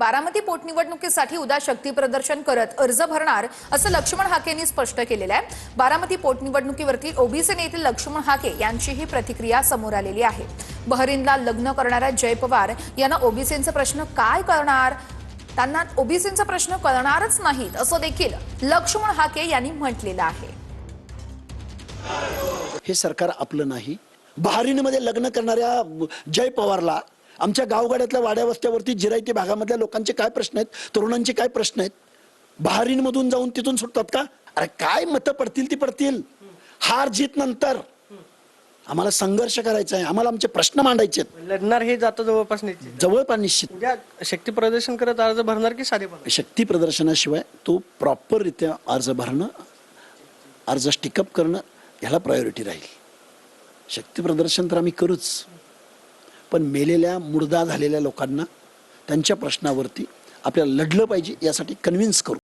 बारामती पोटनिवडणुकीसाठी उद्या शक्ती प्रदर्शन करत अर्ज भरणार असं लक्ष्मण हाकेंनी स्पष्ट केलेलं आहे। बारामती पोटनिवडणुकीवरती ओबीसी नेते लक्ष्मण हाके यांची ही प्रतिक्रिया समोर आलेली आहे। बहरीनला लग्न करणाऱ्या जय पवार यांना ओबीसींचे प्रश्न काय कळणार, त्यांना ओबीसींचा प्रश्न कळणारच नाहीत असं देखील लक्ष्मण हाके यांनी म्हटलेलं आहे। हे सरकार आपलं नाही। बहरीनमध्ये लग्न करणाऱ्या जय पवारला आमच्या गावगाड्यातल्या वाड्या वस्त्यावरती जिरायती भागामधल्या लोकांचे काय प्रश्न आहेत, तरुणांचे काय प्रश्न आहेत, बहरीनमधून जाऊन तिथून सुटतात का? अरे काय मतं पडतील ती पडतील, हार जीत नंतर आम्हाला संघर्ष करायचा आहे, आम्हाला आमचे प्रश्न मांडायचे आहेत। लढणार हे जातं जवळपास निश्चित। उद्या शक्ती प्रदर्शन करत अर्ज भरणार की साधे भरणार? शक्ती प्रदर्शनाशिवाय तो प्रॉपररित्या अर्ज भरणं, अर्ज स्टिकअप करणं ह्याला प्रायोरिटी राहील। शक्ती प्रदर्शन तर आम्ही करूच, पण मेलेल्या मुर्दा झालेल्या लोकांना त्यांच्या प्रश्नावरती आपल्याला लढलं पाहिजे यासाठी कन्व्हिन्स करू।